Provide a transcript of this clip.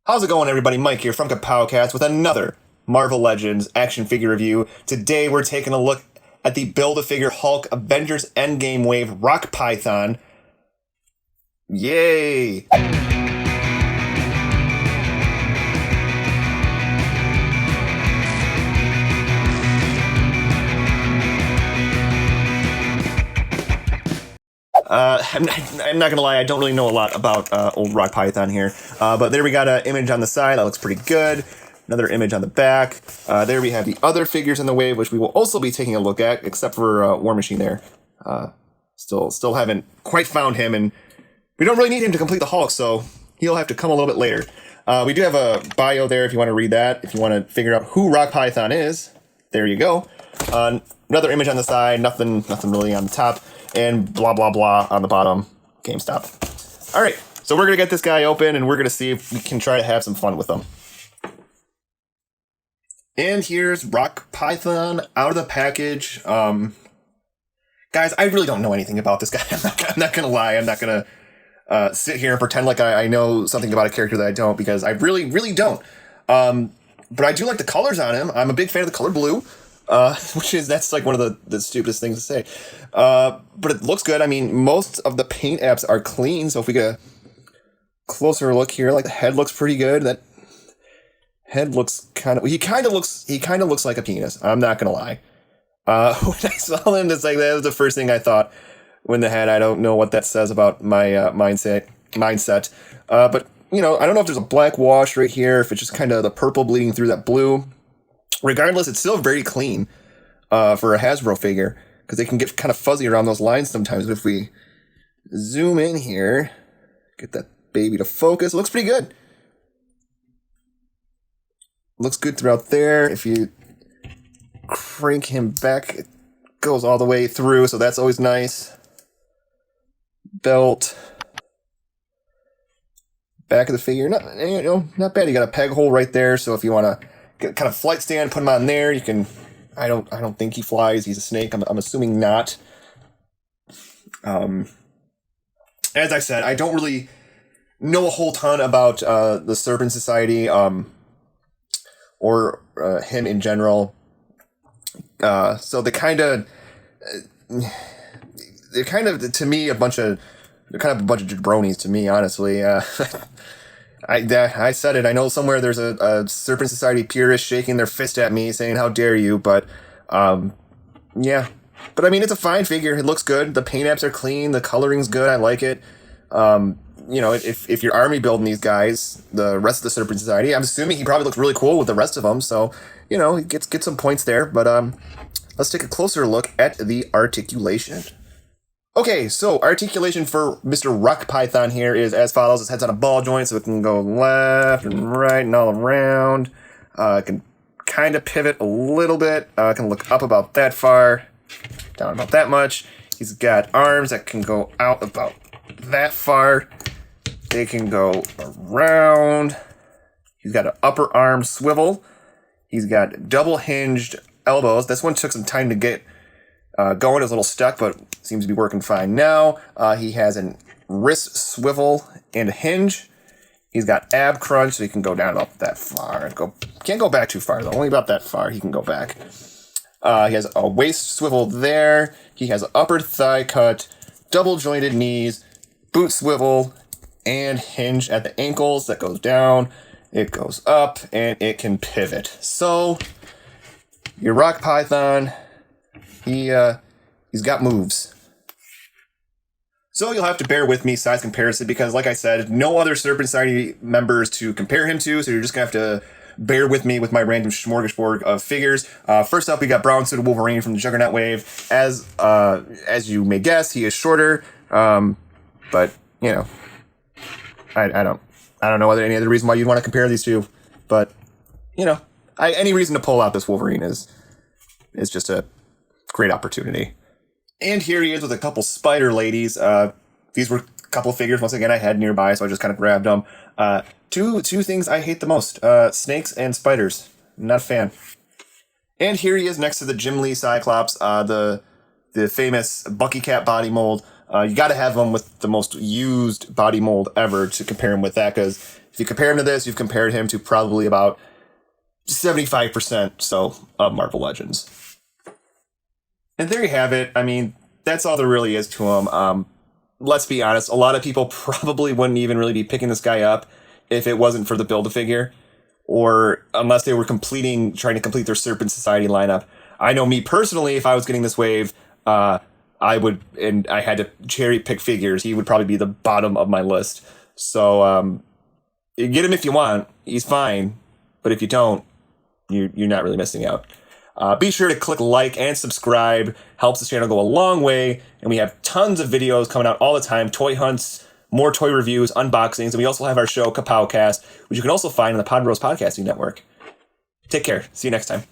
How's it going, everybody? Mike here from Kapowcast with another Marvel Legends action figure review. Today we're taking a look at the Build-A-Figure Hulk Avengers Endgame Wave Rock Python. Yay! I'm not gonna lie, I don't really know a lot about old Rock Python here. But there we got an image on the side, that looks pretty good. Another image on the back. There we have the other figures in the wave, which we will also be taking a look at, except for War Machine there. Still haven't quite found him, and we don't really need him to complete the Hulk, so he'll have to come a little bit later. We do have a bio there if you want to read that, if you want to figure out who Rock Python is. There you go. Another image on the side, nothing really on the top. And blah, blah, blah on the bottom. GameStop. All right, so we're going to get this guy open, and we're going to see if we can try to have some fun with him. And here's Rock Python out of the package. Guys, I really don't know anything about this guy. I'm not going to lie. I'm not going to sit here and pretend like I know something about a character that I don't, because I really, really don't. But I do like the colors on him. I'm a big fan of the color blue. That's like one of the stupidest things to say. But it looks good. I mean, most of the paint apps are clean. So if we get a closer look here, like the head looks pretty good. That head looks he kind of looks like a penis. I'm not going to lie. When I saw him, that was the first thing I thought when the head, I don't know what that says about my, mindset. But you know, I don't know if there's a black wash right here, if it's just kind of the purple bleeding through that blue. Regardless, it's still very clean for a Hasbro figure, because they can get kind of fuzzy around those lines sometimes. But if we zoom in here, get that baby to focus, it looks pretty good. Looks good throughout there. If you crank him back, it goes all the way through, so that's always nice. Belt. Back of the figure, not bad. You got a peg hole right there, so if you want to get kind of flight stand, put him on there. You can. I don't think he flies. He's a snake. I'm assuming not. As I said, I don't really know a whole ton about the Serpent Society or him in general. So they're kind of to me a bunch of jabronis to me, honestly. I said it. I know somewhere there's a Serpent Society purist shaking their fist at me saying, how dare you? But, yeah. But, I mean, it's a fine figure. It looks good. The paint apps are clean. The coloring's good. I like it. You know, if you're army building these guys, the rest of the Serpent Society, I'm assuming he probably looks really cool with the rest of them. So, you know, he gets some points there. But let's take a closer look at the articulation. Okay, so articulation for Mr. Rock Python here is as follows. His head's on a ball joint, so it can go left and right and all around. It can kind of pivot a little bit. It can look up about that far, down about that much. He's got arms that can go out about that far. They can go around. He's got an upper arm swivel. He's got double hinged elbows. This one took some time to get going. It was a little stuck, but seems to be working fine now. He has a wrist swivel and a hinge. He's got ab crunch, so he can go down about that far. Can't go back too far, though. Only about that far he can go back. He has a waist swivel there. He has an upper thigh cut, double jointed knees, boot swivel, and hinge at the ankles that goes down. It goes up, and it can pivot. So, your Rock Python, he's got moves. So you'll have to bear with me size comparison, because like I said, no other Serpent Society members to compare him to, so you're just going to have to bear with me with my random smorgasbord of figures. First up, we got Brown Suited Wolverine from the Juggernaut Wave. As you may guess, he is shorter, but, you know, I don't know any other reason why you'd want to compare these two, but, you know, any reason to pull out this Wolverine is just a great opportunity. And here he is with a couple spider ladies. These were a couple of figures, once again, I had nearby, so I just kind of grabbed them. Two things I hate the most, snakes and spiders. Not a fan. And here he is next to the Jim Lee Cyclops, the famous Bucky Cat body mold. You got to have them with the most used body mold ever to compare him with that, because if you compare him to this, you've compared him to probably about 75% of Marvel Legends. And there you have it. I mean, that's all there really is to him. Let's be honest, a lot of people probably wouldn't even really be picking this guy up if it wasn't for the Build-A-Figure, or unless they were trying to complete their Serpent Society lineup. I know me personally, if I was getting this wave, I would, and I had to cherry pick figures, he would probably be the bottom of my list. So get him if you want. He's fine. But if you don't, you're not really missing out. Be sure to click like and subscribe. Helps this channel go a long way. And we have tons of videos coming out all the time. Toy hunts, more toy reviews, unboxings. And we also have our show, Kapowcast, which you can also find on the Pod Bros Podcasting Network. Take care. See you next time.